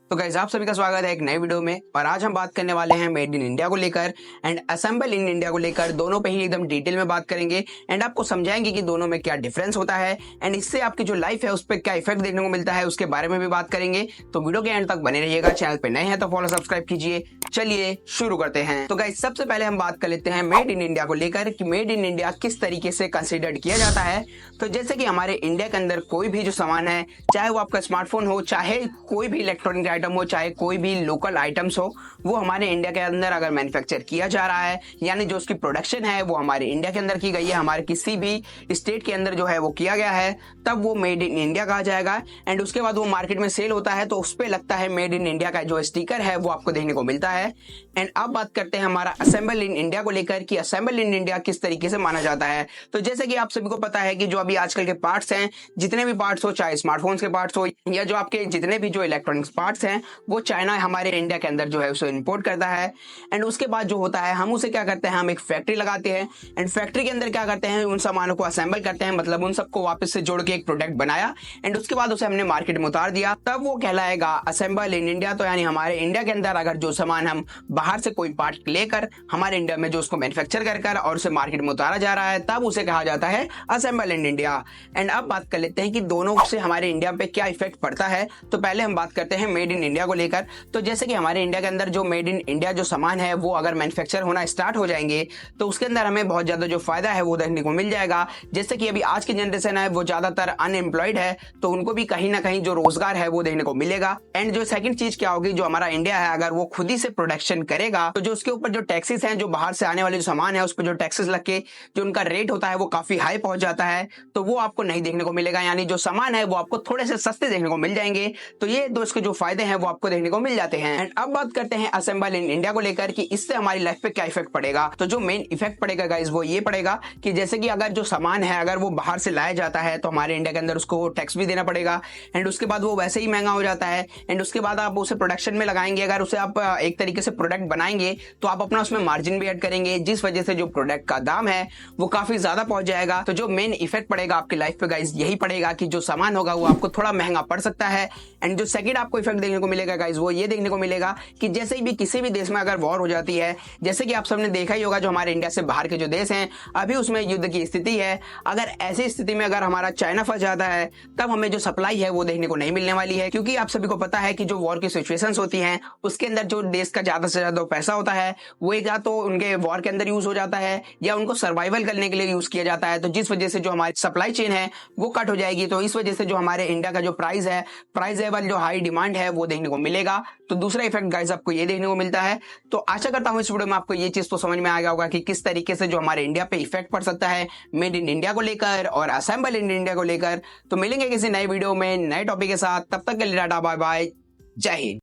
तो गाइस आप सभी का स्वागत है एक नए वीडियो में। और आज हम बात करने वाले हैं मेड इन इंडिया को लेकर एंड असेंबल इन इंडिया को लेकर। दोनों पे ही एकदम डिटेल में बात करेंगे एंड आपको समझाएंगे कि दोनों में क्या डिफरेंस होता है एंड इससे आपकी जो लाइफ है उस पर क्या इफेक्ट देखने को मिलता है, उसके बारे में भी बात करेंगे। तो वीडियो के एंड तक बने रहिएगा। चैनल पे नए हैं तो फॉलो सब्सक्राइब कीजिए। चलिए शुरू करते हैं। तो गाइस सबसे पहले हम बात कर लेते हैं मेड इन इंडिया को लेकर कि मेड इन इंडिया किस तरीके से कंसिडर्ड किया जाता है। तो जैसे कि हमारे इंडिया के अंदर कोई भी जो सामान है, चाहे वो आपका स्मार्टफोन हो, चाहे कोई भी इलेक्ट्रॉनिक आइटम हो, चाहे कोई भी लोकल आइटम्स हो, वो हमारे इंडिया के अंदर अगर मैन्युफैक्चर किया जा रहा है, यानी जो उसकी प्रोडक्शन है वो हमारे इंडिया के अंदर की गई है, हमारे किसी भी स्टेट के अंदर जो है वो किया गया है, तब वो मेड इन इंडिया कहा जाएगा। एंड उसके बाद वो मार्केट में सेल होता है तो उस पर लगता है मेड इन इंडिया का जो स्टिकर है वो आपको देखने को मिलता है। एंड अब बात करते हैं हमारा असेंबल इन इंडिया को लेकर कि असेंबल इन इंडिया किस तरीके से माना जाता है। तो जैसे कि आप सभी को पता है कि जो अभी आजकल के पार्ट्स हैं, जितने भी पार्ट्स हो, चाहे स्मार्टफोन्स के पार्ट्स हो या जो आपके जितने भी जो इलेक्ट्रॉनिक्स पार्ट्स हैं, वो चाइना हमारे इंडिया के अंदर जो है उसे इंपोर्ट करता है। एंड उसके बाद जो होता है हम उसे क्या करते हैं, हम एक फैक्ट्री लगाते हैं एंड फैक्ट्री के अंदर क्या करते हैं, उन सामानों को असेंबल करते हैं, मतलब उन सबको वापस से जोड़ के एक प्रोडक्ट बनाया एंड उसके बाद उसे हमने मार्केट में उतार दिया, तब वो कहलाएगा असेंबल इन इंडिया। तो यानी हमारे इंडिया के अंदर अगर जो सामान हम बाहर से कोई पार्ट लेकर हमारे इंडिया में जो उसको मैन्युफैक्चर कर और उसे मार्केट में उतारा जा रहा है, तब उसे कहा जाता है असेंबल इन इंडिया। एंड अब बात कर लेते हैं कि दोनों से हमारे इंडिया पे क्या इफेक्ट पड़ता है। तो पहले हम बात करते हैं मेड इन इंडिया को लेकर। तो जैसे कि हमारे इंडिया के अंदर जो मेड इन इंडिया जो सामान है वो अगर मैन्युफैक्चर होना स्टार्ट हो जाएंगे तो उसके अंदर हमें बहुत ज्यादा जो फायदा है वो देखने को मिल जाएगा। जैसे कि अभी आज की जनरेशन है वो ज्यादातर अनएम्प्लॉयड है, तो उनको भी कहीं ना कहीं जो रोजगार है वो देखने को मिलेगा। एंड जो सेकंड चीज क्या होगी, जो हमारा इंडिया है अगर वो खुद ही से प्रोडक्शन करेगा तो जो उसके ऊपर जो टैक्सेस हैं, जो बाहर से आने वाले जो सामान है उस पर जो टैक्सेस लग के जो उनका रेट होता है वो काफी हाई पहुंच जाता है, तो वो आपको नहीं देखने को मिलेगा। यानी जो सामान है वो आपको थोड़े से सस्ते देखने को मिल जाएंगे। तो ये दो इसके जो फायदे हैं वो आपको देखने को मिल जाते हैं। एंड अब बात करते हैं असेंबल इन इंडिया को लेकर कि इससे हमारी लाइफ पे क्या इफेक्ट पड़ेगा। तो जो मेन इफेक्ट पड़ेगा गाइस वो ये पड़ेगा कि जैसे कि अगर जो सामान है अगर वो बाहर से लाया जाता है तो हमारे इंडिया के अंदर उसको टैक्स भी देना पड़ेगा एंड उसके बाद वो वैसे ही महंगा हो जाता है। एंड उसके बाद आप उसे प्रोडक्शन में लगाएंगे, अगर उसे आप एक तरीके से प्रोडक्ट बनाएंगे तो आप अपना उसमें मार्जिन भी ऐड करेंगे, जिस वजह से जो प्रोडक्ट का दाम है वो काफी ज्यादा पहुंच जाएगा। तो जो मेन इफेक्ट पड़ेगा आपकी लाइफ पे गाइस यही पड़ेगा कि जो सामान होगा वो आपको थोड़ा महंगा पड़ सकता है। एंड जो सेकंड आपको इफेक्ट देखने को मिलेगा गाइस वो ये देखने को मिलेगा कि जैसे ही भी किसी भी देश में अगर वॉर हो जाती है, जैसे कि आप सबने देखा ही होगा जो हमारे इंडिया से बाहर के जो देश हैं अभी उसमें युद्ध की स्थिति है, अगर ऐसी स्थिति में अगर हमारा चाइना फंस जाता है तब हमें जो सप्लाई है वो देखने को नहीं मिलने वाली है। क्योंकि आप सभी को पता है कि जो वॉर की सिचुएशंस होती हैं उसके अंदर जो देश का ज्यादा से ज्यादा पैसा होता है वो या तो उनके वॉर के अंदर यूज हो जाता है या उनको सर्वाइवल करने के लिए यूज किया जाता है। तो जिस वजह से जो हमारी सप्लाई चेन है वो कट हो जाएगी। तो इस वजह से जो हमारे इंडिया का जो प्राइस है वाली जो हाई डिमांड है वो देखने को मिलेगा। तो दूसरा इफेक्ट गाइस आपको ये देखने को मिलता है। तो आशा करता हूं इस वीडियो में आपको ये चीज तो समझ में आ गया होगा कि किस तरीके से जो हमारे इंडिया पे इफेक्ट पड़ सकता है मेड इन इंडिया को लेकर और असेंबल इन इंडिया को लेकर। तो मिलेंगे किसी नए वीडियो में नए टॉपिक के साथ, तब तक के लिए टाटा बाय बाय, जय हिंद।